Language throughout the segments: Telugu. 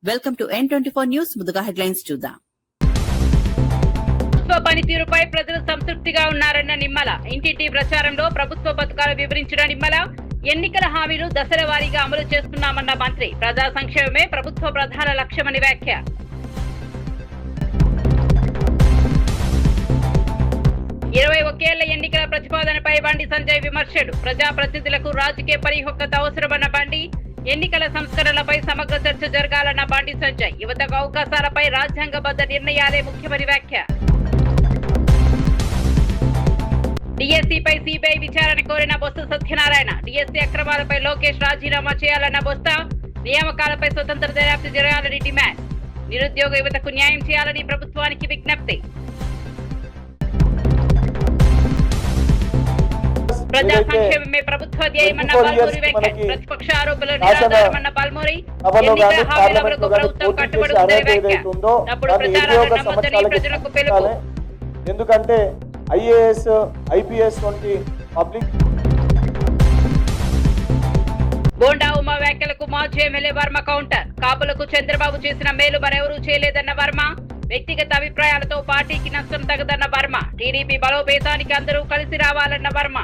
Welcome to N24 news. ముందుగా హెడ్లైన్స్ చూద్దాం. ప్రభుత్వ పనితీరుపై ప్రజలు సంతృప్తిగా ఉన్నారన్న నిమ్మల. ఇంటింటి ప్రచారంలో ప్రభుత్వ పథకాలు వివరించిన నిమ్మల. ఎన్నికల హామీలు దశల వారీగా అమలు చేస్తున్నామన్న మంత్రి. ప్రజా సంక్షేమమే ప్రభుత్వ ప్రధాన లక్ష్యమని వ్యాఖ్య. ఇరవై ఒకేళ్ల ఎన్నికల ప్రతిపాదనపై బండి సంజయ్ విమర్శలు. ప్రజాప్రతినిధులకు రాజకీయ పరిహుక్కత అవసరమన్న బండి. ఎన్నికల సంస్కరణలపై సమగ్ర చర్చ జరగాలన్న బండి సంజయ్. యువతకు అవకాశాలపై రాజ్యాంగబద్ధ నిర్ణయాలే ముఖ్యమని వ్యాఖ్య. డిఎస్సీపై సిబిఐ విచారణ కోరిన బొత్స సత్యనారాయణ. డిఎస్సీ అక్రమాలపై లోకేష్ రాజీనామా చేయాలన్న బొత్స. నియామకాలపై స్వతంత్ర దర్యాప్తు జరగాలని డిమాండ్. నిరుద్యోగ యువతకు న్యాయం చేయాలని ప్రభుత్వానికి విజ్ఞప్తి. ప్రజా సంక్షేమమే ప్రభుత్వ ధ్యేయమన్న పాల్మూరి వెంకట్. ప్రతిపక్ష ఆరోపణలు నిరాధారమన్న పాల్మూరి. ఎన్నికల హామీలకు ప్రభుత్వం కట్టుబడి ఉందని వ్యాఖ్య. తప్పుడు ప్రచారాలను నమ్మొద్దని ప్రజలకు పిలుపు. ఎందుకంటే ఐఏఎస్ ఐపీఎస్ వంటి పబ్లిక్. బోండా ఉమా వ్యాఖ్యలకు మాజీ ఎమ్మెల్యే వర్మ కౌంటర్. కాపులకు చంద్రబాబు చేసిన మేలు మరెవరూ చేయలేదన్న వర్మ. వ్యక్తిగత అభిప్రాయాలతో పార్టీకి నష్టం తగదన్న వర్మ. టీడీపీ బలోపేతానికి అందరూ కలిసి రావాలన్న వర్మ.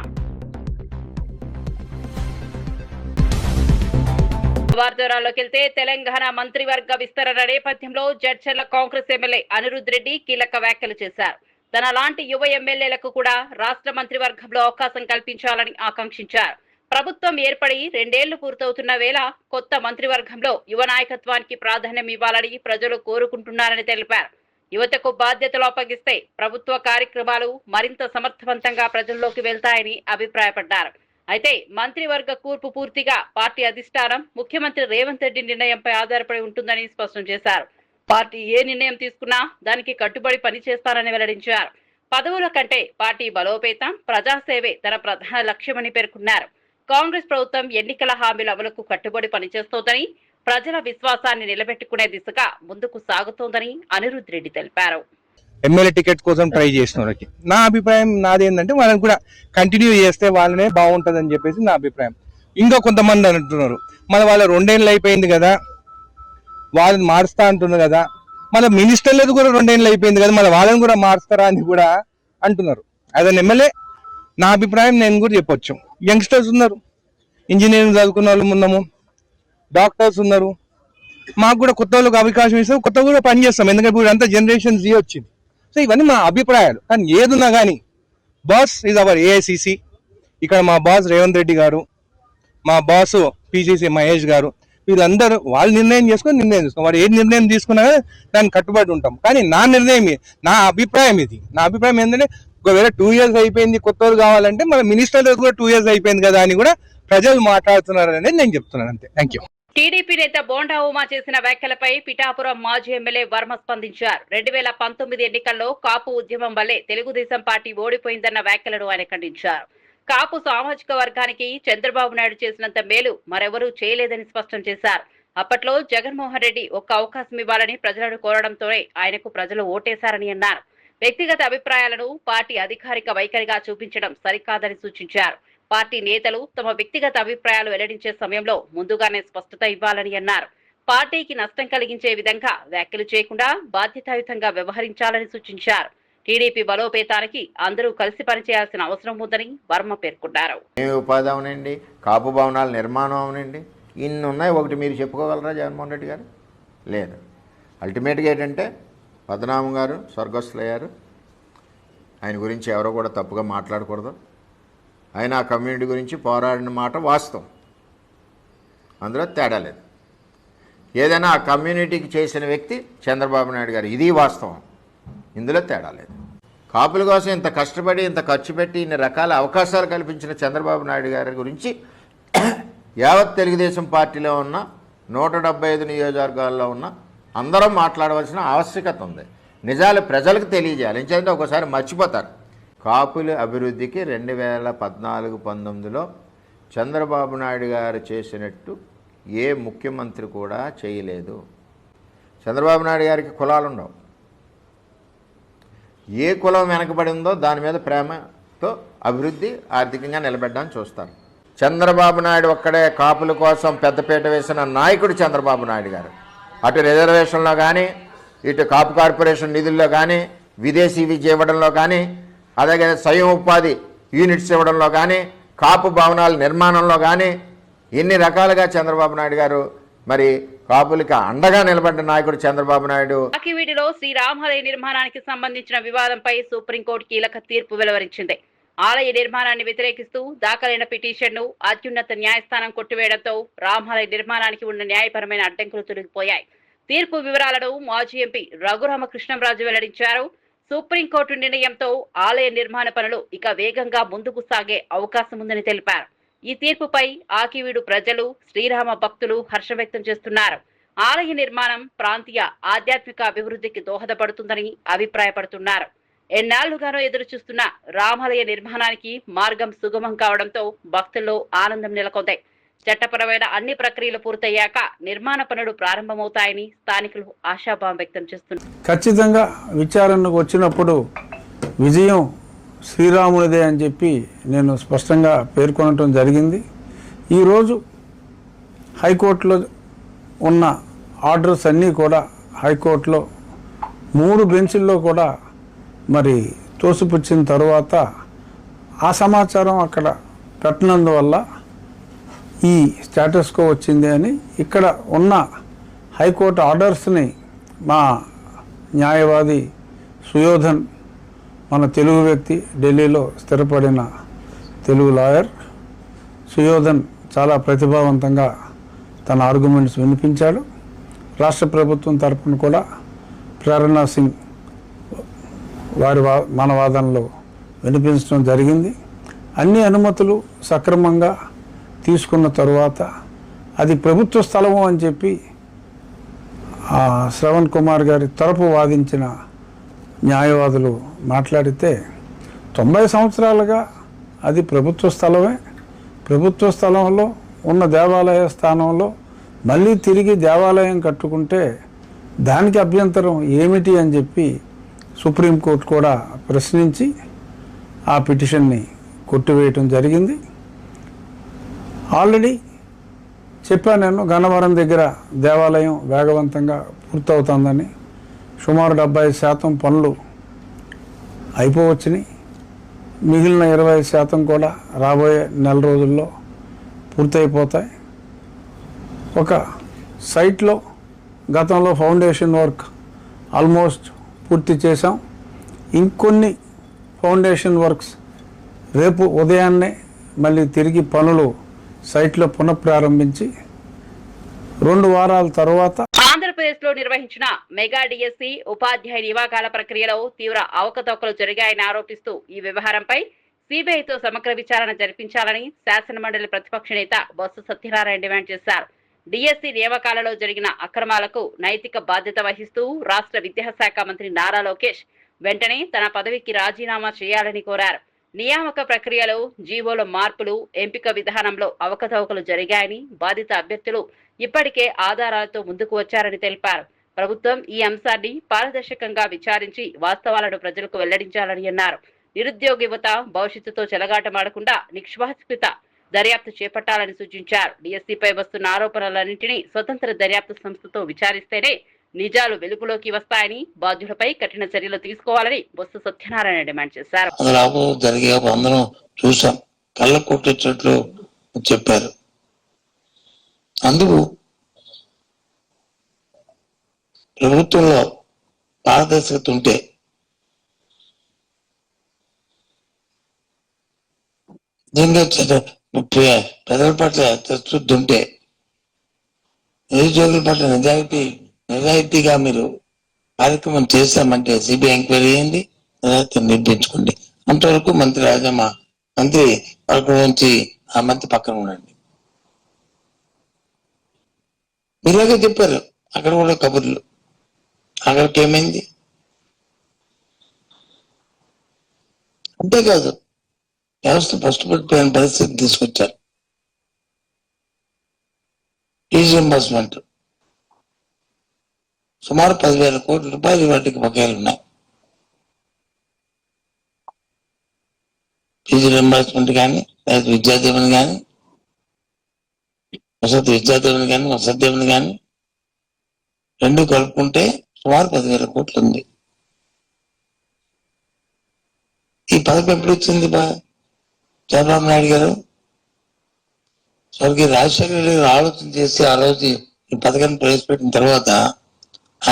వార్తల్లోకి వెళ్తే తెలంగాణ మంత్రివర్గ విస్తరణ నేపథ్యంలో జడ్చర్ల కాంగ్రెస్ ఎమ్మెల్యే అనిరుద్ రెడ్డి కీలక వ్యాఖ్యలు చేశారు. తన లాంటి యువ ఎమ్మెల్యేలకు కూడా రాష్ట్ర మంత్రివర్గంలో అవకాశం కల్పించాలని ఆకాంక్షించారు. ప్రభుత్వం ఏర్పడి 2 ఏళ్లు పూర్తవుతున్న వేళ కొత్త మంత్రివర్గంలో యువ నాయకత్వానికి ప్రాధాన్యం ఇవ్వాలని ప్రజలు కోరుకుంటున్నారని తెలిపారు. యువతకు బాధ్యతలు అప్పగిస్తే ప్రభుత్వ కార్యక్రమాలు మరింత సమర్థవంతంగా ప్రజల్లోకి వెళ్తాయని అభిప్రాయపడ్డారు. అయితే మంత్రివర్గ కూర్పు పూర్తిగా పార్టీ అధిష్టానం ముఖ్యమంత్రి రేవంత్ రెడ్డి నిర్ణయంపై ఆధారపడి ఉంటుందని స్పష్టం చేశారు. పార్టీ ఏ నిర్ణయం తీసుకున్నా దానికి కట్టుబడి పనిచేస్తారని వెల్లడించారు. పదవుల కంటే పార్టీ బలోపేతం, ప్రజాసేవే తన ప్రధాన లక్ష్యమని పేర్కొన్నారు. కాంగ్రెస్ ప్రభుత్వం ఎన్నికల హామీల అమలుకు కట్టుబడి పనిచేస్తోందని, ప్రజల విశ్వాసాన్ని నిలబెట్టుకునే దిశగా ముందుకు సాగుతోందని అనిరుద్ రెడ్డి తెలిపారు. ఎమ్మెల్యే టికెట్ కోసం ట్రై చేసిన వాళ్ళకి నా అభిప్రాయం నాదేంటంటే వాళ్ళని కూడా కంటిన్యూ చేస్తే వాళ్ళనే బాగుంటుంది అని చెప్పేసి నా అభిప్రాయం. ఇంకా కొంతమంది అంటున్నారు మన వాళ్ళ 2 ఏళ్ళు అయిపోయింది కదా, వాళ్ళని మారుస్తా అంటున్నారు కదా, మన మినిస్టర్లది కూడా 2 ఏళ్ళు అయిపోయింది కదా, మన వాళ్ళని కూడా మారుస్తారా అని కూడా అంటున్నారు. యాజ్ అన్ ఎమ్మెల్యే నా అభిప్రాయం నేను కూడా చెప్పొచ్చు. యంగ్స్టర్స్ ఉన్నారు, ఇంజనీరింగ్ చదువుకున్న వాళ్ళు ఉన్నాము, డాక్టర్స్ ఉన్నారు. మాకు కూడా కొత్త వాళ్ళకి అవకాశం ఇస్తాం, కొత్త కూడా పనిచేస్తాం. ఎందుకంటే ఇప్పుడు అంతా జనరేషన్ జీ వచ్చింది. సో ఇవన్నీ మా అభిప్రాయాలు. కానీ ఏదున్నా కానీ బాస్ ఈజ్ అవర్ ఏఐసిసి. ఇక్కడ మా బాస్ రేవంత్ రెడ్డి గారు, మా బాస్ పిసిసి మహేష్ గారు, వీళ్ళందరూ వాళ్ళు నిర్ణయం చేసుకో వాడు ఏ నిర్ణయం తీసుకున్నా దాన్ని కట్టుబడి ఉంటాం. కానీ నా నిర్ణయం, నా అభిప్రాయం ఇది. నా అభిప్రాయం ఏంటంటే ఒకవేళ 2 ఇయర్స్ అయిపోయింది, కొత్త వాళ్ళు కావాలంటే మన మినిస్టర్ కూడా 2 ఇయర్స్ అయిపోయింది కదా అని కూడా ప్రజలు మాట్లాడుతున్నారు అనేది నేను చెప్తున్నాను. అంతే. Thank you. టీడీపీ నేత బోండా ఉమా చేసిన వ్యాఖ్యలపై పిఠాపురం మాజీ ఎమ్మెల్యే వర్మ స్పందించారు. 2019 ఎన్నికల్లో కాపు ఉద్యమం వల్లే తెలుగుదేశం పార్టీ ఓడిపోయిందన్న వ్యాఖ్యలను ఆయన ఖండించారు. కాపు సామాజిక వర్గానికి చంద్రబాబు నాయుడు చేసినంత మేలు మరెవరూ చేయలేదని స్పష్టం చేశారు. అప్పట్లో జగన్మోహన్ రెడ్డి ఒక్క అవకాశం ఇవ్వాలని ప్రజలను కోరడంతోనే ఆయనకు ప్రజలు ఓటేశారని అన్నారు. వ్యక్తిగత అభిప్రాయాలను పార్టీ అధికారిక వైఖరిగా చూపించడం సరికాదని సూచించారు. పార్టీ నేతలు తమ వ్యక్తిగత అభిప్రాయాలు వెల్లడించే సమయంలో ముందుగానే స్పష్టత ఇవ్వాలని అన్నారు. పార్టీకి నష్టం కలిగించే విధంగా వ్యాఖ్యలు చేయకుండా బాధ్యతాయుతంగా వ్యవహరించాలని సూచించారు. టీడీపీ బలోపేతానికి అందరూ కలిసి పనిచేయాల్సిన అవసరం ఉందని వర్మ పేర్కొన్నారు. ఉపాధి అవనండి, కాపు భవనాల నిర్మాణం అవనండి, ఇన్ని ఉన్నాయి. ఒకటి మీరు చెప్పుకోగలరా జగన్మోహన్ రెడ్డి గారు? లేదు. అల్టిమేట్గా ఏంటంటే పద్మనాభం గారు స్వర్గస్థులయ్యారు. ఆయన గురించి ఎవరో కూడా తప్పుగా మాట్లాడకూడదు. ఆయన ఆ కమ్యూనిటీ గురించి పోరాడిన మాట వాస్తవం, అందులో తేడా లేదు. ఏదైనా ఆ కమ్యూనిటీకి చేసిన వ్యక్తి చంద్రబాబు నాయుడు గారు, ఇది వాస్తవం, ఇందులో తేడా లేదు. కాపుల కోసం ఇంత కష్టపడి ఇంత ఖర్చు పెట్టి ఇన్ని రకాల అవకాశాలు కల్పించిన చంద్రబాబు నాయుడు గారి గురించి యావత్ తెలుగుదేశం పార్టీలో ఉన్న 175 నియోజకవర్గాల్లో ఉన్న అందరం మాట్లాడవలసిన ఆవశ్యకత ఉంది. నిజాలు ప్రజలకు తెలియజేయాలి. ఎందుకంటే ఒకసారి మర్చిపోతారు. కాపుల అభివృద్ధికి 2014-19లో చంద్రబాబు నాయుడు గారు చేసినట్టు ఏ ముఖ్యమంత్రి కూడా చేయలేదు. చంద్రబాబు నాయుడు గారికి కులాలు ఉండవు. ఏ కులం వెనకబడి ఉందో దాని మీద ప్రేమతో అభివృద్ధి ఆర్థికంగా నిలబెట్టడానికి చూస్తారు. చంద్రబాబు నాయుడు ఒక్కడే కాపుల కోసం పెద్దపీట వేసిన నాయకుడు చంద్రబాబు నాయుడు గారు. అటు రిజర్వేషన్లో కానీ, ఇటు కాపు కార్పొరేషన్ నిధుల్లో కానీ, విదేశీ విద్య ఇవ్వడంలో కానీ, అలాగే స్వయం ఉపాధి యూనిట్స్ ఇవ్వడంలో కానీ, కాపు భవనాల నిర్మాణంలో కానీ ఎన్ని రకాలుగా చంద్రబాబు నాయుడు గారు మరి కాపులకి అండగా నిలబడ్డ నాయకుడు చంద్రబాబు నాయుడు. ఆకివీడిలో శ్రీరామాలయ నిర్మాణానికి సంబంధించిన వివాదంపై సుప్రీంకోర్టు కీలక తీర్పు వెలువరించింది. ఆలయ నిర్మాణాన్ని వ్యతిరేకిస్తూ దాఖలైన పిటిషన్ను అత్యున్నత న్యాయస్థానం కొట్టివేయడంతో రామాలయ నిర్మాణానికి ఉన్న న్యాయపరమైన అడ్డంకులు తొలగిపోయాయి. తీర్పు వివరాలను మాజీ ఎంపీ రఘురామకృష్ణంరాజు వెల్లడించారు. సుప్రీంకోర్టు నిర్ణయంతో ఆలయ నిర్మాణ పనులు ఇక వేగంగా ముందుకు సాగే అవకాశం ఉందని తెలిపారు. ఈ తీర్పుపై ఆకివీడు ప్రజలు, శ్రీరామ భక్తులు హర్షం వ్యక్తం చేస్తున్నారు. ఆలయ నిర్మాణం ప్రాంతీయ ఆధ్యాత్మిక అభివృద్ధికి దోహదపడుతుందని అభిప్రాయపడుతున్నారు. ఎన్నాళ్లుగానో ఎదురు చూస్తున్న రామాలయ నిర్మాణానికి మార్గం సుగమం కావడంతో భక్తుల్లో ఆనందం నెలకొంది. చట్టపరమైన అన్ని ప్రక్రియలు పూర్తయ్యాక నిర్మాణ పనులు ప్రారంభమవుతాయని స్థానికులు ఆశాభావం వ్యక్తం చేస్తున్నారు. ఖచ్చితంగా విచారణకు వచ్చినప్పుడు విజయం శ్రీరామునిదే అని చెప్పి నేను స్పష్టంగా పేర్కొనటం జరిగింది. ఈరోజు హైకోర్టులో ఉన్న ఆర్డర్స్ అన్నీ కూడా హైకోర్టులో 3 బెంచుల్లో కూడా మరి తోసిపుచ్చిన తర్వాత ఆ సమాచారం అక్కడ పెట్టినందువల్ల ఈ స్టేటస్ కో వచ్చింది అని ఇక్కడ ఉన్న హైకోర్టు ఆర్డర్స్ని మా న్యాయవాది సుయోధన్, మన తెలుగు వ్యక్తి, ఢిల్లీలో స్థిరపడిన తెలుగు లాయర్ సుయోధన్ చాలా ప్రతిభావంతంగా తన ఆర్గ్యుమెంట్స్ వినిపించాడు. రాష్ట్ర ప్రభుత్వం తరఫున కూడా ప్రేరణా సింగ్ వారి మన వాదనలో వినిపించడం జరిగింది. అన్ని అనుమతులు సక్రమంగా తీసుకున్న తరువాత అది ప్రభుత్వ స్థలము అని చెప్పి శ్రవణ్ కుమార్ గారి తరపు వాదించిన న్యాయవాదులు మాట్లాడితే 90 సంవత్సరాలుగా అది ప్రభుత్వ స్థలమే. ప్రభుత్వ స్థలంలో ఉన్న దేవాలయ స్థానంలో మళ్ళీ తిరిగి దేవాలయం కట్టుకుంటే దానికి అభ్యంతరం ఏమిటి అని చెప్పి సుప్రీంకోర్టు కూడా ప్రశ్నించి ఆ పిటిషన్ని కొట్టివేయటం జరిగింది. ఆల్రెడీ చెప్పాను నేను, గన్నవరం దగ్గర దేవాలయం వేగవంతంగా పూర్తవుతుందని. సుమారు 70% పనులు అయిపోవచ్చుని. మిగిలిన 20% కూడా రాబోయే నెల రోజుల్లో పూర్తయిపోతాయి. ఒక సైట్లో గతంలో ఫౌండేషన్ వర్క్ ఆల్మోస్ట్ పూర్తి చేశాం. ఇంకొన్ని ఫౌండేషన్ వర్క్స్ రేపు ఉదయాన్నే మళ్ళీ తిరిగి పనులు సైట్లో పునఃప్రారంభించి 2 వారాల తర్వాత ఆంధ్రప్రదేశ్ లో నిర్వహించిన మెగా డిఎస్సి ఉపాధ్యాయ నియామకాల ప్రక్రియలో తీవ్ర అవకతవకలు జరిగాయని ఆరోపిస్తూ ఈ వ్యవహారంపై సిబిఐతో సమగ్ర విచారణ జరిపించాలని శాసనమండలి ప్రతిపక్ష నేత బొత్స సత్యనారాయణ డిమాండ్ చేశారు. డిఎస్సి నియామకాలలో జరిగిన అక్రమాలకు నైతిక బాధ్యత వహిస్తూ రాష్ట్ర విద్యాశాఖ మంత్రి నారా లోకేష్ వెంటనే తన పదవికి రాజీనామా చేయాలని కోరారు. నియామక ప్రక్రియలో జీవోల మార్పులు, ఎంపిక విధానంలో అవకతవకలు జరిగాయని, బాధిత అభ్యర్థులు ఇప్పటికే ఆధారాలతో ముందుకు వచ్చారని తెలిపారు. ప్రభుత్వం ఈ అంశాన్ని పారదర్శకంగా విచారించి వాస్తవాలను ప్రజలకు వెల్లడించాలని అన్నారు. నిరుద్యోగ యువత భవిష్యత్తుతో చెలగాటమాడకుండా నిష్పాక్షిక దర్యాప్తు చేపట్టాలని సూచించారు. డిఎస్సిపై వస్తున్న ఆరోపణలన్నింటినీ స్వతంత్ర దర్యాప్తు సంస్థతో విచారిస్తేనే నిజాలు వెలుగులోకి వస్తాయని, బాధ్యులపై కఠిన చర్యలు తీసుకోవాలని బొత్స సత్యనారాయణ డిమాండ్ చేశారు. అందరం చూసాం, కళ్ళ కొట్టేటట్లు చెప్పారు. అందుకు ప్రభుత్వంలో పారదర్శకత ఉంటే దీనిలో ప్రజల పట్ల చిత్తశుద్ధి ఉంటే, నిరుద్యోగుల పట్ల నిజాయితీగా మీరు కార్యక్రమం చేశామంటే సిబిఐ ఎంక్వైరీ చేయండి, నిర్ణయించుకోండి. అంతవరకు మంత్రి వర్గం నుంచి ఆ మంత్రి పక్కన ఉండండి. మీలాగే చెప్పారు అక్కడ కూడా కబుర్లు. అక్కడికి ఏమైంది? అంతేకాదు, వ్యవస్థ ఫస్ట్ పడిపోయిన పరిస్థితి తీసుకొచ్చారు. ఫీజు రింబర్స్మెంట్ సుమారు 10,000 కోట్ల రూపాయలు వాటికి బకాయిలు ఉన్నాయి. ఫీజు రింబర్స్మెంట్ కానీ, లేదా విద్యాదీవెన కానీ, వసతి విద్యాదీవెన కానీ, వసతి దీవెన కానీ, రెండు కలుపుకుంటే సుమారు 10,000 కోట్లు ఉంది. ఈ పథకం ఎప్పుడు వచ్చింది చంద్రబాబు నాయుడు గారు? స్వర్గీయ రాజశేఖర రెడ్డి గారు ఆలోచన చేసి ఆ రోజు ఈ పథకాన్ని ప్రవేశపెట్టిన తర్వాత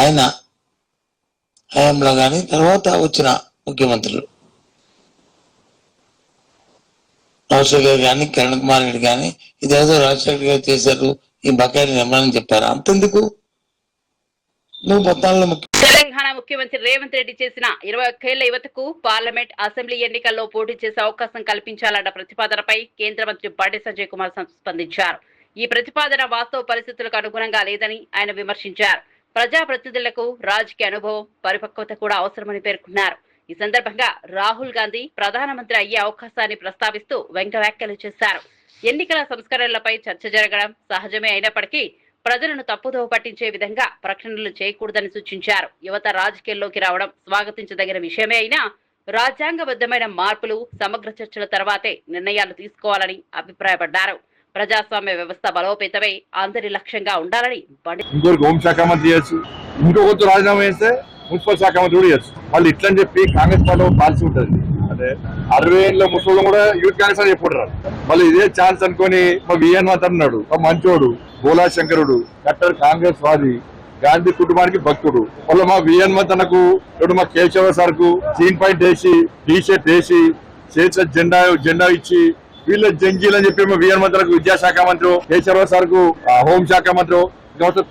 ఆయన హయాంలో కానీ తర్వాత వచ్చిన ముఖ్యమంత్రులు రాజశేఖర్ కానీ కిరణ్ కుమార్ రెడ్డి కానీ ఇదేదో రాజశేఖర్ గారు చేశారు, ఈ బకాయిలు నిమ్మని చెప్పారు. అంతెందుకు, నువ్వు 14 తెలంగాణ ముఖ్యమంత్రి రేవంత్ రెడ్డి చేసిన 21 ఏళ్ల యువతకు పార్లమెంట్, అసెంబ్లీ ఎన్నికల్లో పోటీ చేసే అవకాశం కల్పించాలన్న ప్రతిపాదనపై కేంద్ర మంత్రి బండి సంజయ్ కుమార్ స్పందించారు. ఈ ప్రతిపాదన వాస్తవ పరిస్థితులకు అనుగుణంగా లేదని ఆయన విమర్శించారు. ప్రజాప్రతినిధులకు రాజకీయ అనుభవం, పరిపక్వత కూడా అవసరమని పేర్కొన్నారు. ఈ సందర్భంగా రాహుల్ గాంధీ ప్రధానమంత్రి అయ్యే అవకాశాన్ని ప్రస్తావిస్తూ వ్యాఖ్యలు చేశారు. ఎన్నికల సంస్కరణలపై చర్చ జరగడం సహజమే అయినప్పటికీ ప్రజలను తప్పుదోవ పట్టించే విధంగా ప్రకటనలు చేయకూడదని సూచించారు. యువత రాజకీయాల్లోకి రావడం స్వాగతించదగిన విషయమే అయినా రాజ్యాంగబద్ధమైన మార్పులు, సమగ్ర చర్చల తర్వాతే నిర్ణయాలు తీసుకోవాలని అభిప్రాయపడ్డారు. ప్రజాస్వామ్య వ్యవస్థ బలోపేతమై అందరి లక్ష్యంగా ఉండాలని ఇంకొకరికి హోంశాఖ మంత్రి చేయొచ్చు, ఇంకొకరు రాజీనామా చేస్తే మున్సిపల్ శాఖ మంత్రి కూడా చేయొచ్చు. వాళ్ళు ఇట్లని చెప్పి కాంగ్రెస్ పార్టీ పాలసీ ఉంటుంది. అంటే 60 ఏళ్ళ ముసలి కూడా యూత్ కాంగ్రెస్ అని చెప్పుకుంటారు. మళ్ళీ ఇదే ఛాన్స్ అనుకుని మా విఎన్ మాత అన్నాడు, మంచోడు, బోలా శంకరుడు, కట్టర్ కాంగ్రెస్ వాది, గాంధీ కుటుంబానికి భక్తుడు. మళ్ళీ మా విఎన్ తనకు ఇప్పుడు మా కేశవ సార్ కు సీన్ పాయింట్ వేసి, టీ షర్ట్ వేసి, చేతిలో జెండా ఇచ్చి వీళ్ళ జంగీలు అని చెప్పి మా విఎన్ మంత్రులకు విద్యాశాఖ మంత్రి, కేశవ సార్ కు హోంశాఖ మంత్రి,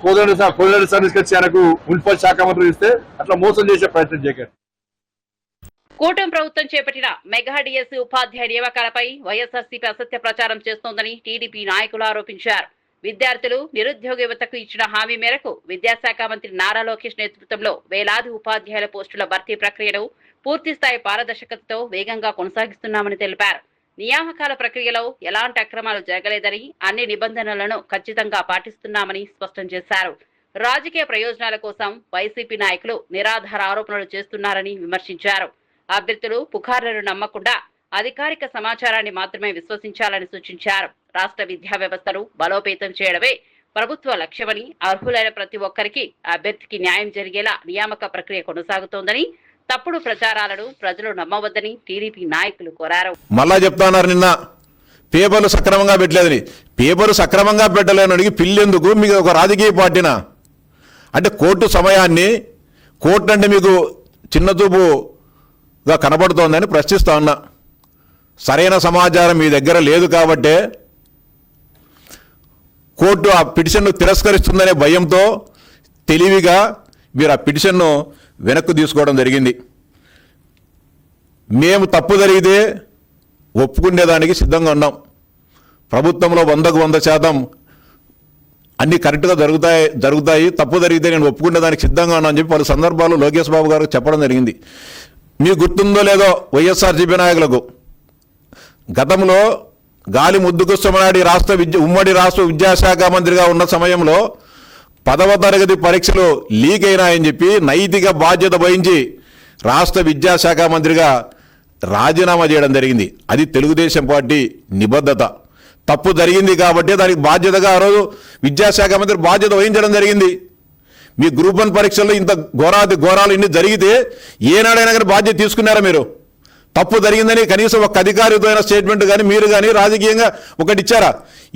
కోదండ సార్ తీసుకొచ్చి ఆయనకు మున్సిపల్ శాఖ మంత్రి ఇస్తే అట్లా మోసం చేసే ప్రయత్నం చేయకండి. కూటమి ప్రభుత్వం చేపట్టిన మెగా డిఎస్సీ ఉపాధ్యాయ నియామకాలపై వైఎస్ఆర్సీపీ అసత్య ప్రచారం చేస్తోందని టీడీపీ నాయకులు ఆరోపించారు. విద్యార్థులు, నిరుద్యోగ యువతకు ఇచ్చిన హామీ మేరకు విద్యాశాఖ మంత్రి నారా లోకేష్ నేతృత్వంలో వేలాది ఉపాధ్యాయుల పోస్టుల భర్తీ ప్రక్రియను పూర్తిస్థాయి పారదర్శకతతో వేగంగా కొనసాగిస్తున్నామని తెలిపారు. నియామకాల ప్రక్రియలో ఎలాంటి అక్రమాలు జరగలేదని, అన్ని నిబంధనలను ఖచ్చితంగా పాటిస్తున్నామని స్పష్టం చేశారు. రాజకీయ ప్రయోజనాల కోసం వైసీపీ నాయకులు నిరాధార ఆరోపణలు చేస్తున్నారని విమర్శించారు. అభ్యర్థులు పుకార్లను నమ్మకుండా అధికారిక సమాచారాన్ని మాత్రమే విశ్వసించాలని సూచించారు. రాష్ట్ర విద్యా వ్యవస్థను బలోపేతం చేయడమే ప్రభుత్వ లక్ష్యమని, అర్హులైన ప్రతి ఒక్కరికి అభ్యర్థికి న్యాయం జరిగేలా నియామక ప్రక్రియ కొనసాగుతోందని, తప్పుడు ప్రచారాలను ప్రజలు నమ్మవద్దని టీడీపీ నాయకులు కోరారు. మళ్ళా చెప్తున్నారు, నిన్న పేపర్లు సక్రమంగా పెట్టలేదని. పేపర్లు సక్రమంగా పెట్టలేనడికి పిల్లెందుకు? మీకు ఒక రాజకీయ పార్టీనా? అంటే కోర్టు సమయాన్ని, కోర్టు అంటే మీకు చిన్నచూపుగా కనబడుతోందని ప్రశ్నిస్తా ఉన్నా. సరైన సమాచారం మీ దగ్గర లేదు కాబట్టే కోర్టు ఆ పిటిషన్ను తిరస్కరిస్తుందనే భయంతో తెలివిగా మీరు ఆ పిటిషన్ను వెనక్కు తీసుకోవడం జరిగింది. మేము తప్పు జరిగితే ఒప్పుకునేదానికి సిద్ధంగా ఉన్నాం. ప్రభుత్వంలో 100కు 100% అన్ని కరెక్ట్గా జరుగుతాయి, తప్పు జరిగితే నేను ఒప్పుకునేదానికి సిద్ధంగా ఉన్నాను అని చెప్పి పలు సందర్భాల్లో లోకేష్ బాబు గారు చెప్పడం జరిగింది. మీకు గుర్తుందో లేదో, వైఎస్ఆర్సీపీ నాయకులకు గతంలో గాలి ముద్దుకృష్ణమనాయుడు ఉమ్మడి రాష్ట్ర విద్యాశాఖ మంత్రిగా ఉన్న సమయంలో 10వ తరగతి పరీక్షలు లీక్ అయినాయని చెప్పి నైతిక బాధ్యత వహించి రాష్ట్ర విద్యాశాఖ మంత్రిగా రాజీనామా చేయడం జరిగింది. అది తెలుగుదేశం పార్టీ నిబద్ధత. తప్పు జరిగింది కాబట్టి దానికి బాధ్యతగా ఆ రోజు విద్యాశాఖ మంత్రి బాధ్యత వహించడం జరిగింది. మీ గ్రూప్ 1 పరీక్షల్లో ఇంత ఘోరాలు ఇన్ని జరిగితే ఏనాడైనా కానీ బాధ్యత తీసుకున్నారా మీరు? తప్పు జరిగిందని కనీసం ఒక అధికారితో అయిన స్టేట్మెంట్ కానీ మీరు కానీ రాజకీయంగా ఒకటి ఇచ్చారా?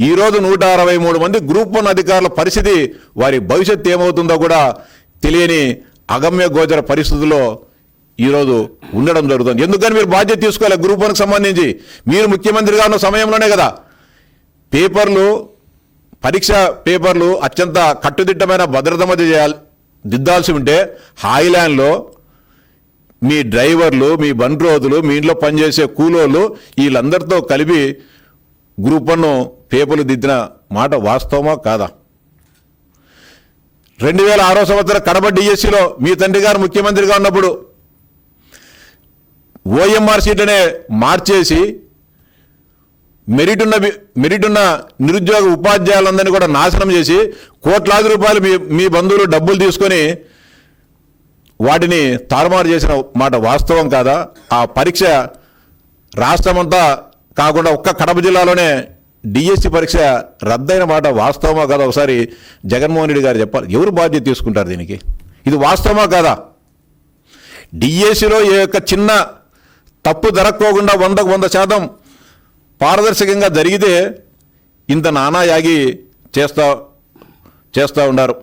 ఈరోజు 163 మంది గ్రూప్ 1 అధికారుల పరిస్థితి, వారి భవిష్యత్తు ఏమవుతుందో కూడా తెలియని అగమ్య గోచర పరిస్థితుల్లో ఈరోజు ఉండడం జరుగుతుంది. ఎందుకని మీరు బాధ్యత తీసుకోవాలి? గ్రూప్ 1కి సంబంధించి మీరు ముఖ్యమంత్రిగా ఉన్న సమయంలోనే కదా పరీక్ష పేపర్లు అత్యంత కట్టుదిట్టమైన భద్రత మధ్య దిద్దాల్సి ఉంటే హాయిలాండ్లో మీ డ్రైవర్లు, మీ బండ్రోజులు, మీ ఇంట్లో పనిచేసే కూలోళ్ళు వీళ్ళందరితో కలిపి గ్రూప్ 1 పేపర్లు దిద్దిన మాట వాస్తవమా కాదా? 2006 సంవత్సరం కడప డిఎస్సిలో మీ తండ్రి గారు ముఖ్యమంత్రిగా ఉన్నప్పుడు ఓఎంఆర్ సీట్లనే మార్చేసి మెరిట్ ఉన్న నిరుద్యోగ ఉపాధ్యాయులందరినీ కూడా నాశనం చేసి కోట్లాది రూపాయలు మీ బంధువులు డబ్బులు తీసుకొని వాటిని తారుమారు చేసిన మాట వాస్తవం కాదా? ఆ పరీక్ష రాష్ట్రమంతా కాకుండా ఒక్క కడప జిల్లాలోనే డిఎస్సి పరీక్ష రద్దయిన మాట వాస్తవమా కాదా ఒకసారి జగన్మోహన్ రెడ్డి గారు చెప్పాలి. ఎవరు బాధ్యత తీసుకుంటారు దీనికి? ఇది వాస్తవమా కాదా? డిఎస్సిలో ఏ యొక్క చిన్న తప్పు జరగకోకుండా 100% పారదర్శకంగా జరిగితే ఇంత నానాయాగి చేస్తూ ఉన్నారు.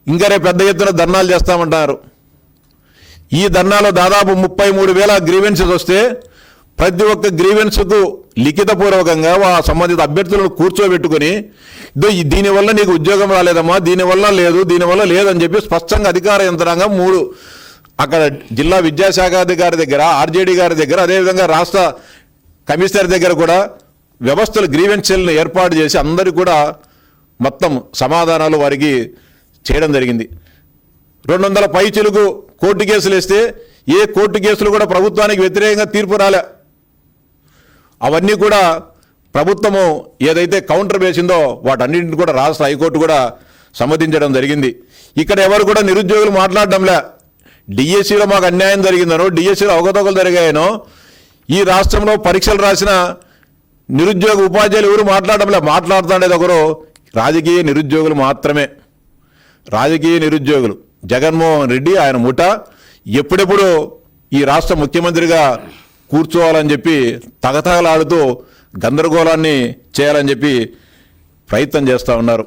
ఇంకా రేపు పెద్ద ఎత్తున ధర్నాలు చేస్తామంటున్నారు. ఈ ధర్నాలో దాదాపు 33,000 గ్రీవెన్సెస్ వస్తే ప్రతి ఒక్క గ్రీవెన్స్కు లిఖితపూర్వకంగా సంబంధిత అభ్యర్థులను కూర్చోబెట్టుకుని దీనివల్ల నీకు ఉద్యోగం రాలేదమ్మా, దీనివల్ల లేదని చెప్పి స్పష్టంగా అధికార యంత్రాంగం 3 అక్కడ జిల్లా విద్యాశాఖాధికారి దగ్గర, ఆర్జేడీ గారి దగ్గర, అదేవిధంగా రాష్ట్ర కమిషనర్ దగ్గర కూడా వ్యవస్థలు గ్రీవెన్స్ సెల్ను ఏర్పాటు చేసి అందరికీ కూడా మొత్తం సమాధానాలు వారికి చేయడం జరిగింది. 200 పైచిలుకు కోర్టు కేసులు వేస్తే ఏ కోర్టు కేసులు కూడా ప్రభుత్వానికి వ్యతిరేకంగా తీర్పు రాలే. అవన్నీ కూడా ప్రభుత్వము ఏదైతే కౌంటర్ వేసిందో వాటన్నింటిని కూడా రాష్ట్ర హైకోర్టు కూడా సమ్మతించడం జరిగింది. ఇక్కడ ఎవరు కూడా నిరుద్యోగులు మాట్లాడడంలే. డిఎస్సిలో మాకు అన్యాయం జరిగిందనో, డిఎస్సిలో అవకతవకలు జరిగాయనో, ఈ రాష్ట్రంలో పరీక్షలు రాసిన నిరుద్యోగ ఉపాధ్యాయులు ఎవరు మాట్లాడడంలే. మాట్లాడుతుండేది ఒకరు రాజకీయ నిరుద్యోగులు మాత్రమే. రాజకీయ నిరుద్యోగులు జగన్మోహన్ రెడ్డి ఆయన ముఠ ఎప్పుడెప్పుడు ఈ రాష్ట్ర ముఖ్యమంత్రిగా కూర్చోవాలని చెప్పి తగతగలాడుతూ గందరగోళాన్ని చేయాలని చెప్పి ప్రయత్నం చేస్తూ ఉన్నారు.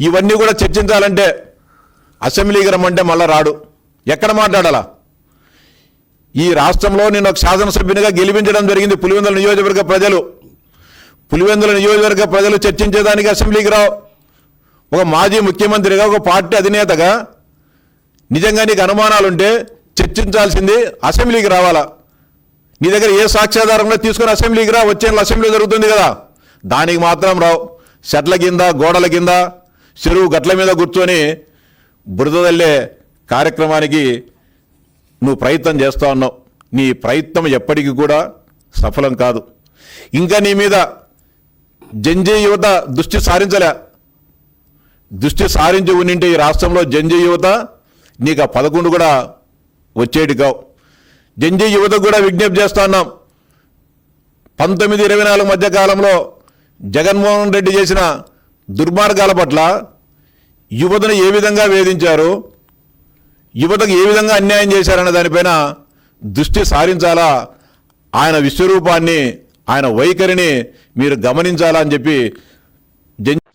ఇవన్నీ కూడా చర్చించాలంటే అసెంబ్లీకి రమ్మంటే మళ్ళా రాడు. ఎక్కడ మాట్లాడాలా? ఈ రాష్ట్రంలో నేను ఒక శాసనసభ్యునిగా గెలిపించడం జరిగింది. పులివెందుల నియోజకవర్గ ప్రజలు చర్చించేదానికి అసెంబ్లీకి రావు. ఒక మాజీ ముఖ్యమంత్రిగా, ఒక పార్టీ అధినేతగా నిజంగా నీకు అనుమానాలుంటే చర్చించాల్సింది అసెంబ్లీకి రావాలా? నీ దగ్గర ఏ సాక్ష్యాధారంలో తీసుకుని అసెంబ్లీకి రా. వచ్చే అసెంబ్లీ జరుగుతుంది కదా, దానికి మాత్రం రావు. చెట్ల కింద, గోడల కింద, చెరువు గట్ల మీద కూర్చొని బురదల్లే కార్యక్రమానికి నువ్వు ప్రయత్నం చేస్తూ ఉన్నావు. నీ ప్రయత్నం ఎప్పటికీ కూడా సఫలం కాదు. ఇంకా నీ మీద జంజీ యువత దృష్టి సారించి ఉండింటే ఈ రాష్ట్రంలో జంజీ యువత నీకు ఆ 11 కూడా వచ్చేటి కావు. జంజీ యువతకు కూడా విజ్ఞప్తి చేస్తా ఉన్నాం. 19-24 మధ్య కాలంలో జగన్మోహన్ రెడ్డి చేసిన దుర్మార్గాల పట్ల యువతను ఏ విధంగా వేధించారు, యువతకు ఏ విధంగా అన్యాయం చేశారన్న దానిపైన దృష్టి సారించాలా. ఆయన విశ్వరూపాన్ని, ఆయన వైఖరిని మీరు గమనించాలా అని చెప్పి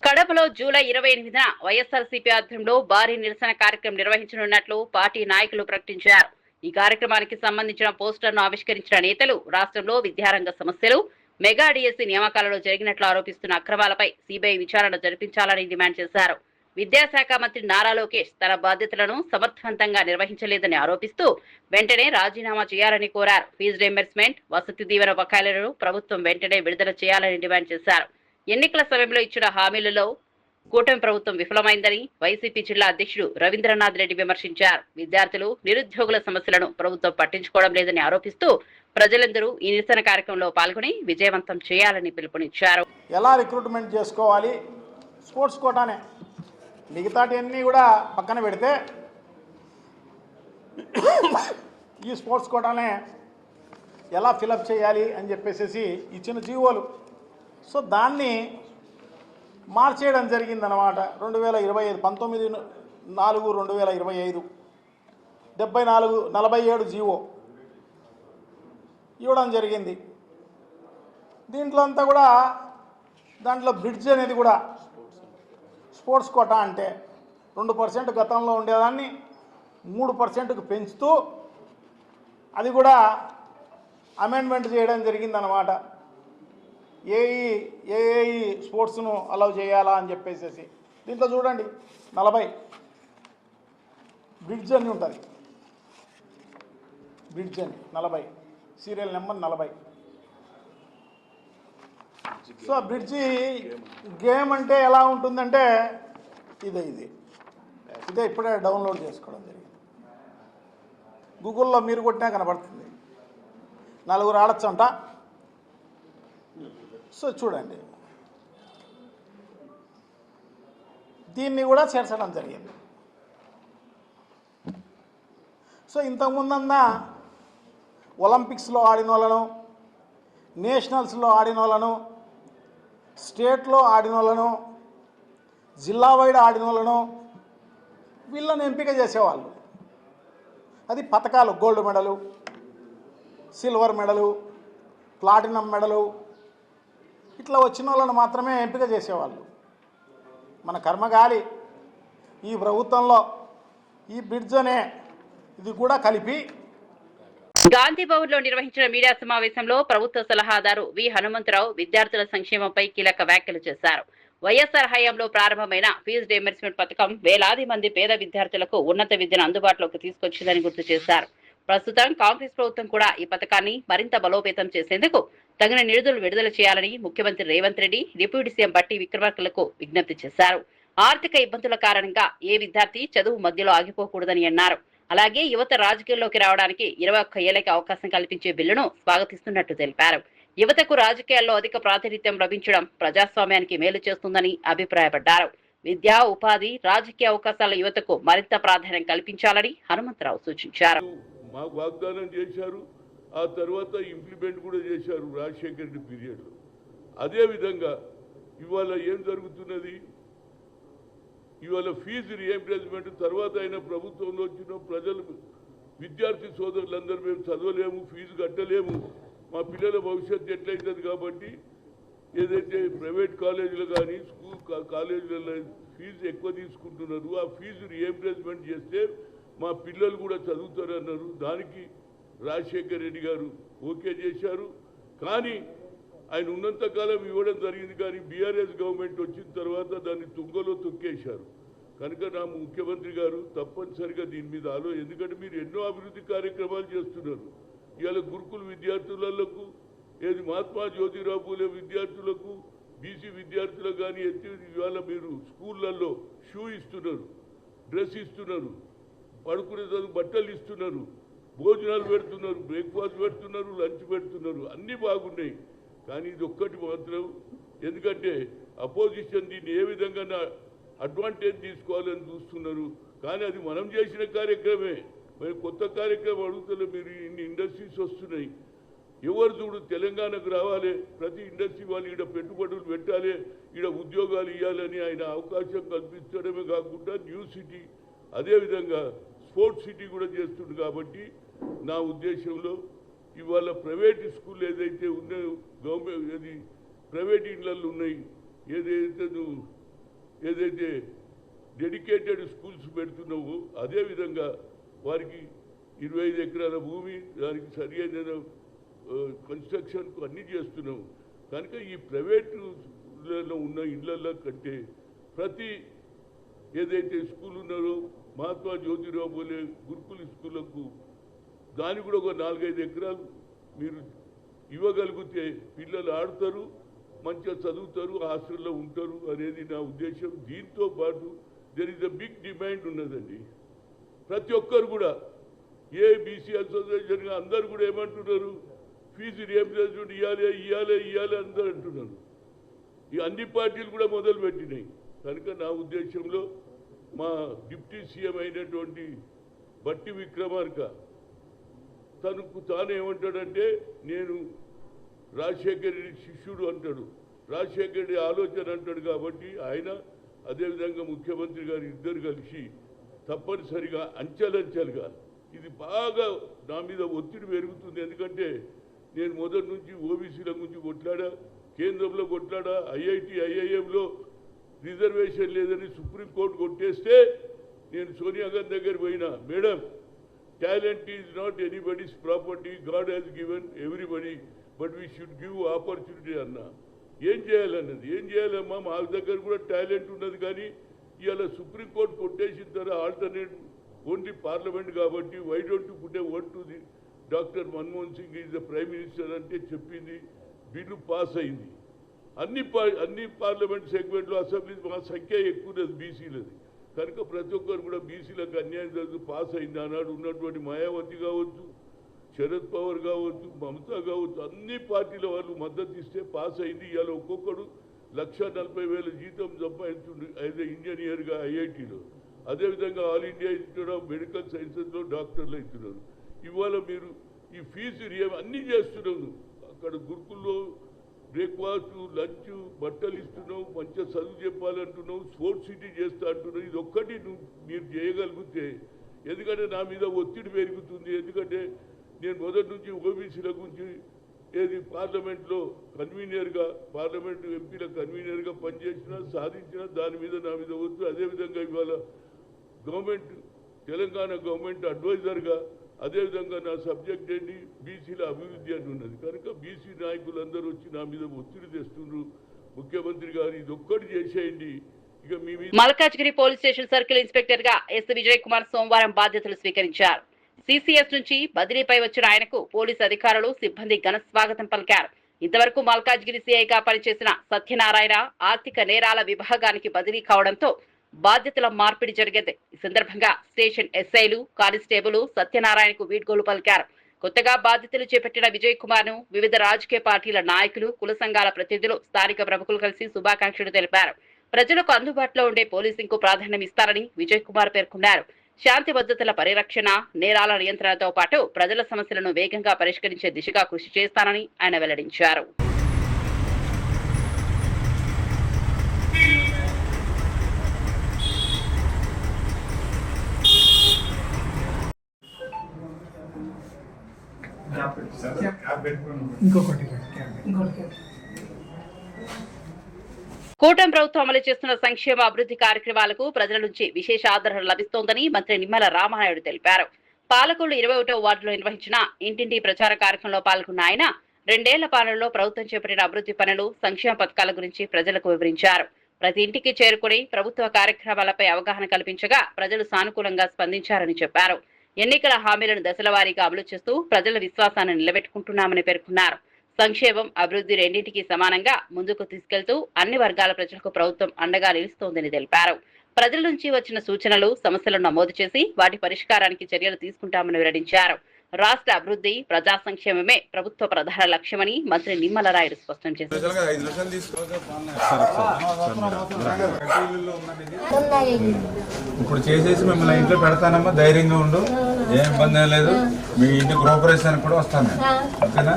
కడపలో జూలై 28న వైఎస్ఆర్సీపీ ఆధ్వర్యంలో భారీ నిరసన కార్యక్రమం నిర్వహించనున్నట్లు పార్టీ నాయకులు ప్రకటించారు. ఈ కార్యక్రమానికి సంబంధించిన పోస్టర్ను ఆవిష్కరించిన నేతలు రాష్ట్రంలో విద్యారంగ సమస్యలు, మెగా డిఎస్సీ నియామకాలలో జరిగినట్లు ఆరోపిస్తున్న అక్రమాలపై సిబిఐ విచారణ జరిపించాలని డిమాండ్ చేశారు. విద్యాశాఖ మంత్రి నారా లోకేష్ తన బాధ్యతలను సమర్థవంతంగా నిర్వహించలేదని ఆరోపిస్తూ వెంటనే రాజీనామా చేయాలని కోరారు. ఫీజు రీయింబర్స్మెంట్, వసతి దీవెన బకాయిలను ప్రభుత్వం వెంటనే విడుదల చేయాలని డిమాండ్ చేశారు. ఎన్నికల సమయంలో ఇచ్చిన హామీలలో కూటమి ప్రభుత్వం విఫలమైందని వైసీపీ జిల్లా అధ్యక్షుడు రవీంద్రనాథ్ రెడ్డి విమర్శించారు. విద్యార్థులు, నిరుద్యోగుల సమస్యలను ప్రభుత్వం పట్టించుకోవడం లేదని ఆరోపిస్తూ ప్రజలందరూ ఈ నిరసన కార్యక్రమంలో పాల్గొని విజయవంతం చేయాలని పిలుపునిచ్చారు. ఎలా రిక్రూట్మెంట్ చేసుకోవాలి? స్పోర్ట్స్ కోటానే, మిగతాటివన్నీ కూడా పక్కన పెడితే ఈ స్పోర్ట్స్ కోటానే ఎలా ఫిలప్ చేయాలి అని చెప్పేసి ఇచ్చిన జీవోలు. సో దాన్ని మార్చేయడం జరిగిందనమాట. 2025 19/4/2025 47 జీవో ఇవ్వడం జరిగింది. దీంట్లో అంతా కూడా దాంట్లో బ్రిడ్జ్ అనేది కూడా స్పోర్ట్స్ కోటా అంటే 2% గతంలో ఉండేదాన్ని 3%కు పెంచుతూ అది కూడా అమెండ్మెంట్ చేయడం జరిగిందనమాట. ఏఏఈ స్పోర్ట్స్ను అలౌ చేయాలా అని చెప్పేసి దీంట్లో చూడండి 40 బ్రిడ్జ్ అని ఉంటుంది. బ్రిడ్జ్ అని 40 serial number 40. So bridge game అంటే ఎలా ఉంటుందంటే ఇదే ఇప్పుడే డౌన్లోడ్ చేసుకోవడం జరిగింది. గూగుల్లో మీరు కొట్టినా కనబడుతుంది. 4 ఆడచ్చంట. సో చూడండి, దీన్ని కూడా చేర్చడం జరిగింది. సో ఇంతకుముందన్నా ఒలింపిక్స్లో ఆడిన వాళ్ళను, నేషనల్స్లో ఆడిన వాళ్ళను స్టేట్లో ఆడిన వాళ్ళను, జిల్లా వైడ్ ఆడిన వాళ్ళను వీళ్ళని ఎంపిక చేసేవాళ్ళు. అది పథకాలు, గోల్డ్ మెడలు, సిల్వర్ మెడలు, ప్లాటినం మెడలు, ఇట్లా వచ్చిన వాళ్ళని మాత్రమే ఎంపిక చేసేవాళ్ళు. మన కర్మగాలి ఈ ప్రభుత్వంలో ఈ బ్రిడ్జ్ అనే ఇది కూడా కలిపి గాంధీ భవన్ లో నిర్వహించిన మీడియా సమావేశంలో ప్రభుత్వ సలహాదారు వి హనుమంతరావు విద్యార్థుల సంక్షేమంపై కీలక వ్యాఖ్యలు చేశారు. వైఎస్ఆర్ హయాంలో ప్రారంభమైన ఫీజు రీయింబర్స్మెంట్ పథకం వేలాది మంది పేద విద్యార్థులకు ఉన్నత విద్యను అందుబాటులోకి తీసుకొచ్చిందని గుర్తు చేశారు. ప్రస్తుతం కాంగ్రెస్ ప్రభుత్వం కూడా ఈ పథకాన్ని మరింత బలోపేతం చేసేందుకు తగిన నిధులు విడుదల చేయాలని ముఖ్యమంత్రి రేవంత్ రెడ్డి డిప్యూటీ సీఎం బట్టి విక్రమార్కలకు విజ్ఞప్తి చేశారు. ఆర్థిక ఇబ్బందుల కారణంగా ఏ విద్యార్థి చదువు మధ్యలో ఆగిపోకూడదని అన్నారు. అలాగే యువత రాజకీయాల్లోకి రావడానికి 21 ఏళ్లకి అవకాశం కల్పించే బిల్లును స్వాగతిస్తున్నట్టు తెలిపారు. యువతకు రాజకీయాల్లో అధిక ప్రాతినిధ్యం లభించడం ప్రజాస్వామ్యానికి మేలు చేస్తుందని అభిప్రాయపడ్డారు. విద్య, ఉపాధి, రాజకీయ అవకాశాల యువతకు మరింత ప్రాధాన్యం కల్పించాలని హనుమంతరావు సూచించారు. మాకు వాగ్దానం చేశారు, ఆ తర్వాత ఇంప్లిమెంట్ కూడా చేశారు రాజశేఖర రెడ్డి పీరియడ్లో. అదేవిధంగా ఇవాళ ఏం జరుగుతున్నది, ఇవాళ ఫీజు రీయింబర్స్మెంట్ తర్వాత అయిన ప్రభుత్వంలో వచ్చిన ప్రజలు విద్యార్థి సోదరులందరూ మేము చదవలేము, ఫీజు కట్టలేము, మా పిల్లల భవిష్యత్తు ఎట్లయితుంది కాబట్టి ఏదైతే ప్రైవేట్ కాలేజీలు కానీ స్కూల్ కాలేజీలలో ఫీజు ఎక్కువ తీసుకుంటున్నారు, ఆ ఫీజు రీయింబర్స్మెంట్ చేస్తే మా పిల్లలు కూడా చదువుతారన్నారు. దానికి రాజశేఖర రెడ్డి గారు ఓకే చేశారు. కానీ ఆయన ఉన్నంతకాలం ఇవ్వడం జరిగింది, కానీ బీఆర్ఎస్ గవర్నమెంట్ వచ్చిన తర్వాత దాన్ని తుంగలో తొక్కేశారు. కనుక నా ముఖ్యమంత్రి గారు తప్పనిసరిగా దీని మీద ఎందుకంటే మీరు ఎన్నో అభివృద్ధి కార్యక్రమాలు చేస్తున్నారు. ఇవాళ గురుకుల విద్యార్థులకు, ఏది మహాత్మా జ్యోతిరావు పూలే విద్యార్థులకు, బీసీ విద్యార్థులకు కానీ ఇవాళ మీరు స్కూళ్ళల్లో షూ ఇస్తున్నారు, డ్రెస్ ఇస్తున్నారు, పడుకునే బట్టలు ఇస్తున్నారు, భోజనాలు పెడుతున్నారు, బ్రేక్ఫాస్ట్ పెడుతున్నారు, లంచ్ పెడుతున్నారు, అన్నీ బాగున్నాయి. కానీ ఇది ఒక్కటి మాత్రం, ఎందుకంటే అపోజిషన్ దీన్ని ఏ విధంగా అడ్వాంటేజ్ తీసుకోవాలని చూస్తున్నారు. కానీ అది మనం చేసిన కార్యక్రమే, మరి కొత్త కార్యక్రమం అడుగుతలే. మీరు ఇన్ని ఇండస్ట్రీస్ వస్తున్నాయి, ఎవరు చూడు తెలంగాణకు రావాలి, ప్రతి ఇండస్ట్రీ వాళ్ళు ఈడ పెట్టుబడులు పెట్టాలి, ఈడ ఉద్యోగాలు ఇవ్వాలని ఆయన అవకాశం కల్పించడమే కాకుండా న్యూ సిటీ, అదేవిధంగా స్పోర్ట్స్ సిటీ కూడా చేస్తుంది. కాబట్టి నా ఉద్దేశంలో ఇవాళ ప్రైవేట్ స్కూల్ ఏదైతే ఉన్నాయో, గవర్నమెంట్ ఏది ప్రైవేట్ ఇళ్ళల్లో ఉన్నాయి, ఏదైతే డెడికేటెడ్ స్కూల్స్ పెడుతున్నావో అదేవిధంగా వారికి 25 ఎకరాల భూమి, దానికి సరి అయిన కన్స్ట్రక్షన్కు అన్నీ చేస్తున్నాము. కనుక ఈ ప్రైవేటులలో ఉన్న ఇళ్లలో కంటే ప్రతి ఏదైతే స్కూల్ ఉన్నారో మహాత్మా జ్యోతిరావు పూలే గురుకుల స్కూళ్ళకు దానికి కూడా ఒక 4-5 ఎకరాలు మీరు ఇవ్వగలిగితే పిల్లలు ఆడతారు, మంచిగా చదువుతారు, హాస్టల్లో ఉంటారు అనేది నా ఉద్దేశం. దీంతో పాటు there is a big demand ఉన్నదండి. ప్రతి ఒక్కరు కూడా ఏ బీసీ అసోసియేషన్ అందరు కూడా ఏమంటున్నారు, ఫీజు రీయింబర్స్మెంట్ ఇవ్వాలి అందరూ అంటున్నారు. ఈ అన్ని పార్టీలు కూడా మొదలుపెట్టినాయి. కనుక నా ఉద్దేశంలో మా డిప్యూటీ సీఎం అయినటువంటి బట్టి విక్రమార్క తాను ఏమంటాడంటే, నేను రాజశేఖర రెడ్డి శిష్యుడు అంటాడు, రాజశేఖర రెడ్డి ఆలోచన అంటాడు. కాబట్టి ఆయన అదేవిధంగా ముఖ్యమంత్రి గారు ఇద్దరు కలిసి తప్పనిసరిగా అంచెలంచెలుగా ఇది బాగా నా మీద ఒత్తిడి పెరుగుతుంది. ఎందుకంటే నేను మొదటి నుంచి ఓబీసీల గురించి కొట్లాడా, కేంద్రంలో కొట్లాడా, ఐఐఎంలో రిజర్వేషన్ లేదని సుప్రీంకోర్టు కొట్టేస్తే నేను సోనియా గాంధీ దగ్గర పోయినా, madam talent is not anybody's property, God has given everybody, but we should give opportunity అన్నా. ఏం చేయాలన్నది, ఏం చేయాలమ్మా, మా దగ్గర కూడా టాలెంట్ ఉన్నది. కానీ ఇవాళ సుప్రీంకోర్టు కొట్టేసిన తర్వాత ఆల్టర్నేట్ ఓన్లీ పార్లమెంట్ కాబట్టి why don't you put a word to the doctor Manmohan Singh is the prime minister అంటే చెప్పింది, బిల్లు పాస్ అయింది. అన్ని పార్లమెంట్ సెగ్మెంట్లో అసెంబ్లీ మా సంఖ్య ఎక్కువది బీసీలది. కనుక ప్రతి ఒక్కరు కూడా బీసీలకు అన్యాయం జరుగుతూ పాస్ అయింది. ఆనాడు ఉన్నటువంటి మాయావతి కావచ్చు, శరద్ పవార్ కావచ్చు, మమతా కావచ్చు, అన్ని పార్టీల వాళ్ళు మద్దతు ఇస్తే పాస్ అయింది. ఇవాళ ఒక్కొక్కడు 1,40,000 జీతం సంపాదించుండు యాజ్ ఎ ఇంజనీర్గా ఐఐటీలో. అదేవిధంగా all India institute of medical సైన్సెస్లో డాక్టర్లు అవుతున్నారు. ఇవాళ మీరు ఈ ఫీజు అన్నీ చేస్తున్నారు. అక్కడ గురుకుల్లో బ్రేక్ఫాస్ట్, లంచ్, బట్టలు ఇస్తున్నావు, మంచిగా చదువు చెప్పాలంటున్నావు, స్పోర్ట్స్ సిటీ చేస్తా అంటున్నావు. ఇది ఒక్కటి మీరు చేయగలిగితే, ఎందుకంటే నా మీద ఒత్తిడి పెరుగుతుంది. ఎందుకంటే నేను మొదటి నుంచి ఓబీసీల గురించి పార్లమెంట్లో కన్వీనర్గా, పార్లమెంట్ ఎంపీల కన్వీనర్గా పనిచేసిన, సాధించిన, దాని మీద నా మీద వద్దు. అదేవిధంగా ఇవాళ గవర్నమెంట్, తెలంగాణ గవర్నమెంట్ అడ్వైజర్గా, అదేవిధంగా నా సబ్జెక్ట్ ఏంటి బీసీల అభివృద్ధి అని ఉన్నది. కనుక బీసీ నాయకులందరూ వచ్చి నా మీద ఒత్తిడి తెస్తున్నారు. ముఖ్యమంత్రి గారు ఇది ఒక్కటి చేసేయండి. ఇక మీ Malkajgiri police station circle inspector గా ఎస్ విజయ్ కుమార్ సోమవారం బాధ్యతలు స్వీకరించారు. సిసిఎస్ నుంచి బదిలీపై వచ్చిన ఆయనకు పోలీసు అధికారులు, సిబ్బంది ఘన స్వాగతం పలికారు. ఇంతవరకు మల్కాజ్గిరి సిఐగా పనిచేసిన సత్యనారాయణ ఆర్థిక నేరాల విభాగానికి బదిలీ కావడంతో బాధ్యతల మార్పిడి జరిగింది. ఈ సందర్భంగా స్టేషన్ ఎస్ఐలు, కానిస్టేబుల్ సత్యనారాయణకు వీడ్కోలు పలికారు. కొత్తగా బాధ్యతలు చేపట్టిన విజయ్ కుమార్ ను వివిధ రాజకీయ పార్టీల నాయకులు, కుల సంఘాల ప్రతినిధులు, స్థానిక ప్రముఖులు కలిసి శుభాకాంక్షలు తెలిపారు. ప్రజలకు అందుబాటులో ఉండే పోలీసింగ్ కు ప్రాధాన్యం ఇస్తారని విజయ్ కుమార్ పేర్కొన్నారు. శాంతి భద్రతల పరిరక్షణ, నేరాల నియంత్రణతో పాటు ప్రజల సమస్యలను వేగంగా పరిష్కరించే దిశగా కృషి చేస్తానని ఆయన వెల్లడించారు. కూటమి ప్రభుత్వం అమలు చేస్తున్న సంక్షేమ అభివృద్ధి కార్యక్రమాలకు ప్రజల నుంచి విశేష ఆదరణ లభిస్తోందని మంత్రి నిమ్మల రామానాయుడు తెలిపారు. పాలకొల్లు 21వ వార్డులో నిర్వహించిన ఇంటింటి ప్రచార కార్యక్రమంలో పాల్గొన్న ఆయన 2 ఏళ్ల పాలనలో ప్రభుత్వం చేపట్టిన అభివృద్ధి పనులు, సంక్షేమ పథకాల గురించి ప్రజలకు వివరించారు. ప్రతి ఇంటికి చేరుకుని ప్రభుత్వ కార్యక్రమాలపై అవగాహన కల్పించగా ప్రజలు సానుకూలంగా స్పందించారని చెప్పారు. ఎన్నికల హామీలను దశల వారీగా అమలు చేస్తూ ప్రజల విశ్వాసాన్ని నిలబెట్టుకుంటున్నామని పేర్కొన్నారు. సంక్షేమం, అభివృద్ధి రెండింటికి సమానంగా ముందుకు తీసుకెళ్తూ అన్ని వర్గాల ప్రజలకు ప్రభుత్వం అండగా నిలుస్తోందని తెలిపారు. ప్రజల నుంచి వచ్చిన సూచనలు, సమస్యలను నమోదు చేసి వాటి పరిష్కారానికి చర్యలు తీసుకుంటామని వెల్లడించారు. రాష్ట్ర అభివృద్ధి, ప్రజా సంక్షేమమే ప్రభుత్వ ప్రధాన లక్ష్యమని మంత్రి నిమ్మల రాయుడు స్పష్టం చేశారు. ఇప్పుడు చేసేసి మిమ్మల్ని ఇంట్లో పెడతానమ్మా, ధైర్యంగా ఉండు, ఏం ఇబ్బంది లేదు. మీ ఇంటి గృహప్రవేశానికి కూడా వస్తాను, ఓకేనా?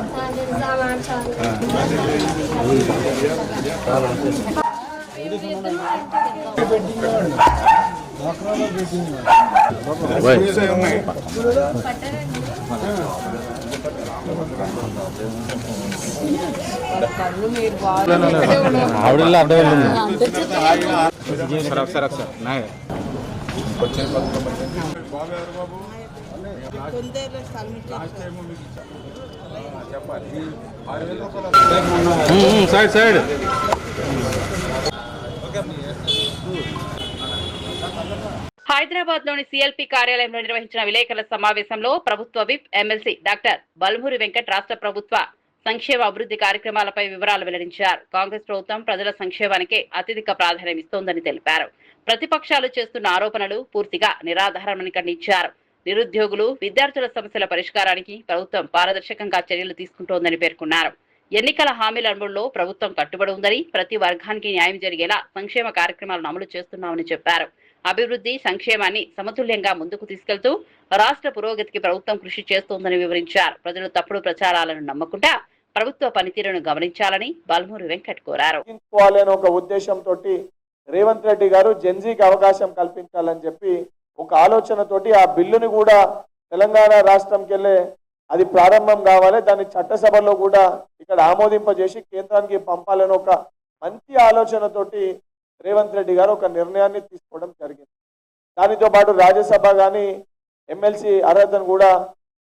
ఆవిడ అర్థం సైడ్ సైడ్. హైదరాబాద్ లోని సిఎల్పి కార్యాలయంలో నిర్వహించిన విలేకరుల సమావేశంలో ప్రభుత్వ whip MLC doctor Balmuri Venkat రాష్ట్ర ప్రభుత్వ సంక్షేమ అభివృద్ధి కార్యక్రమాలపై వివరాలు వెల్లడించారు. కాంగ్రెస్ ప్రభుత్వం ప్రజల సంక్షేమానికే అత్యధిక ప్రాధాన్యం ఇస్తోందని తెలిపారు. ప్రతిపక్షాలు చేస్తున్న ఆరోపణలు పూర్తిగా నిరాధారమని ఖండించారు. నిరుద్యోగులు, విద్యార్థుల సమస్యల పరిష్కారానికి ప్రభుత్వం పారదర్శకంగా చర్యలు తీసుకుంటోందని పేర్కొన్నారు. ఎన్నికల హామీల అమలులో ప్రభుత్వం కట్టుబడి ఉందని, ప్రతి వర్గానికి న్యాయం జరిగేలా సంక్షేమ కార్యక్రమాలను అమలు చేస్తున్నామని చెప్పారు. అభివృద్ధి, సంక్షేమాన్ని సమతుల్యంగా ముందుకు తీసుకెళ్తూ రాష్ట్ర పురోగతికి ప్రభుత్వం కృషి చేస్తోందని వివరించారు. ప్రజలు తప్పుడు ప్రచారాలను నమ్మకుండా ప్రభుత్వ పనితీరును గమనించాలని బల్మూరి వెంకట్ కోరారు. ఒక ఉద్దేశంతో రేవంత్ రెడ్డి గారు జెన్జీకి అవకాశం కల్పించాలని చెప్పి ఒక ఆలోచనతోటి ఆ బిల్లుని కూడా తెలంగాణ రాష్ట్రంకి వెళ్ళే అది ప్రారంభం కావాలి, దాన్ని చట్టసభలో కూడా ఇక్కడ ఆమోదింపజేసి కేంద్రానికి పంపాలని ఒక మంచి ఆలోచనతోటి రేవంత్ రెడ్డి గారు ఒక నిర్ణయాన్ని తీసుకోవడం జరిగింది. దానితో పాటు రాజ్యసభ కానీ ఎమ్మెల్సీ అర్హతను కూడా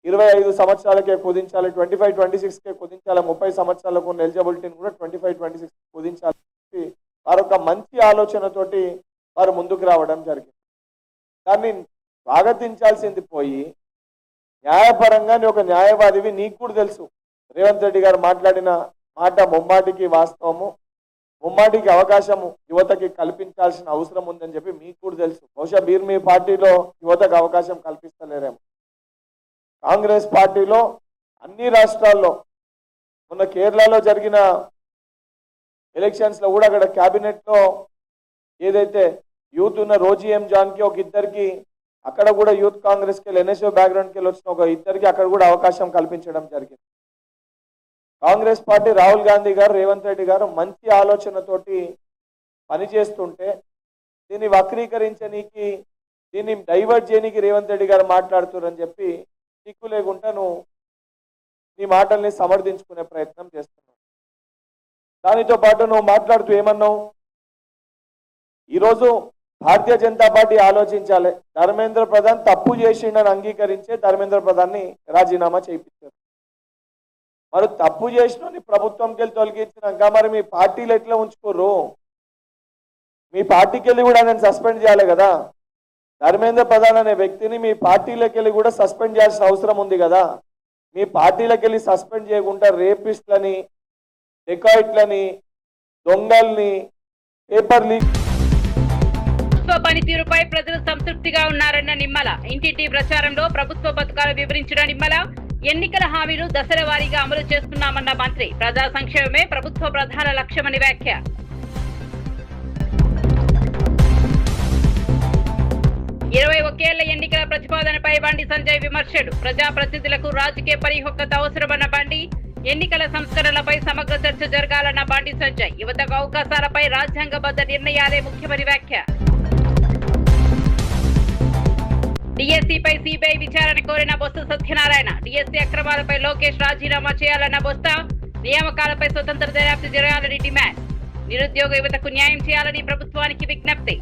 25 సంవత్సరాలకే కుదించాలి, 25-26కే కుదించాలి, 30 సంవత్సరాలకు ఉన్న ఎలిజిబిలిటీని కూడా 25-26 కుదించాలి. వారు ఒక మంచి ఆలోచనతోటి వారు ముందుకు రావడం జరిగింది. దాన్ని స్వాగతించాల్సింది పోయి న్యాయపరంగా ఒక న్యాయవాదివి, నీకు కూడా తెలుసు రేవంత్ రెడ్డి గారు మాట్లాడిన మాట ముమ్మాటికి వాస్తవము, ముమ్మాటికి అవకాశము యువతకి కల్పించాల్సిన అవసరం ఉందని చెప్పి మీకు కూడా తెలుసు. బహుశా మీరు మీ పార్టీలో యువతకు అవకాశం కల్పిస్తలేరేమో. కాంగ్రెస్ పార్టీలో అన్ని రాష్ట్రాల్లో, మొన్న కేరళలో జరిగిన ఎలక్షన్స్ లో కూడా అక్కడ క్యాబినెట్ లో ఏదైతే యూత్ ఉన్న రోజీ ఎం జాన్కి ఒక ఇద్దరికి, అక్కడ కూడా యూత్ కాంగ్రెస్కి ఎన్ఎస్ఓ బ్యాక్గ్రౌండ్కి వచ్చిన ఒక ఇద్దరికి అక్కడ కూడా అవకాశం కల్పించడం జరిగింది. కాంగ్రెస్ పార్టీ రాహుల్ గాంధీ గారు రేవంత్ రెడ్డి గారు మంచి ఆలోచనతోటి పనిచేస్తుంటే దీన్ని వక్రీకరించనీకి దీన్ని డైవర్ట్ చేయనీకి రేవంత్ రెడ్డి గారు మాట్లాడుతున్నారని చెప్పి సిగ్గు లేకుండా నువ్వు నీ మాటల్ని సమర్థించుకునే ప్రయత్నం చేస్తున్నావు. దానితో పాటు నువ్వు మాట్లాడుతూ ఏమన్నావు, ఈరోజు భారతీయ జనతా పార్టీ ఆలోచించాలి, ధర్మేంద్ర ప్రధాన్ తప్పు చేసిండని అంగీకరించే ధర్మేంద్ర ప్రధాన్ని రాజీనామా చేయించారు. మరి తప్పు చేసిన ప్రభుత్వంకి వెళ్ళి తొలగించినాక మరి మీ పార్టీలు ఎట్లా ఉంచుకోరు? మీ పార్టీకి వెళ్ళి కూడా నేను సస్పెండ్ చేయాలి కదా. ధర్మేంద్ర ప్రధాన్ అనే వ్యక్తిని మీ పార్టీలోకి వెళ్ళి కూడా సస్పెండ్ చేయాల్సిన అవసరం ఉంది కదా. మీ పార్టీలోకి వెళ్ళి సస్పెండ్ చేయకుండా రేపిస్ట్లని, డెకాయిట్లని, దొంగల్ని, పేపర్ లీక్ ప్రభుత్వ పనితీరుపై ప్రజలు సంతృప్తిగా ఉన్నారన్న నిమ్మల. ఇంటింటి ప్రచారంలో ప్రభుత్వ పథకాలు వివరించిన నిమ్మల, ఎన్నికల హామీలు దశల వారీగా అమలు చేస్తున్నామన్న మంత్రి. ప్రజా సంక్షేమమే ప్రభుత్వ ప్రధాన లక్ష్యమని వ్యాఖ్య. 21 ఏళ్ల ఎన్నికల ప్రతిపాదనపై బండి సంజయ్ విమర్శలు. ప్రజాప్రతినిధులకు రాజకీయ పరిహొక్కత అవసరమన్న బండి. ఎన్నికల సంస్కరణలపై సమగ్ర చర్చ జరగాలన్న బండి సంజయ్. యువతకు అవకాశాలపై రాజ్యాంగబద్ధ నిర్ణయాలే ముఖ్యమని వ్యాఖ్య. డిఎస్సీపై సిబిఐ విచారణ కోరిన బొత్స సత్యనారాయణ. డిఎస్సీ అక్రమాలపై లోకేష్ రాజీనామా చేయాలన్న బొత్స. నియామకాలపై స్వతంత్ర దర్యాప్తు జరగాలని డిమాండ్. నిరుద్యోగ యువతకు న్యాయం చేయాలని ప్రభుత్వానికి విజ్ఞప్తి.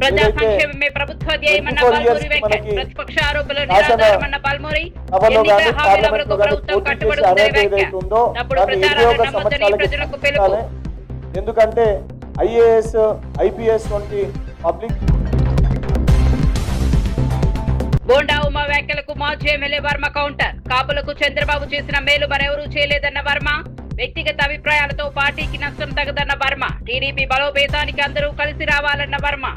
ప్రజా సంక్షేమమే ప్రభుత్వ ధ్యేయమన్న పాల్మూరి వెంకట్. ప్రతిపక్ష ఆరోపణలు నిరాధారమన్న పాల్మూరి. ఎన్నికల హామీలకు ప్రభుత్వం కట్టుబడి ఉందని వ్యాఖ్య. తప్పుడు ప్రచారాలను నమ్మొద్దని ప్రజలకు పిలుపు. ఎందుకంటే ఐఏఎస్, ఐపీఎస్ వంటి పబ్లిక్. బోండా ఉమా వ్యాఖ్యలకు మాజీ ఎమ్మెల్యే వర్మ కౌంటర్. కాపులకు చంద్రబాబు చేసిన మేలు మరెవరూ చేయలేదన్న వర్మ. వ్యక్తిగత అభిప్రాయాలతో పార్టీకి నష్టం తగదన్న వర్మ. టీడీపీ బలోపేతానికి అందరూ కలిసి రావాలన్న వర్మ.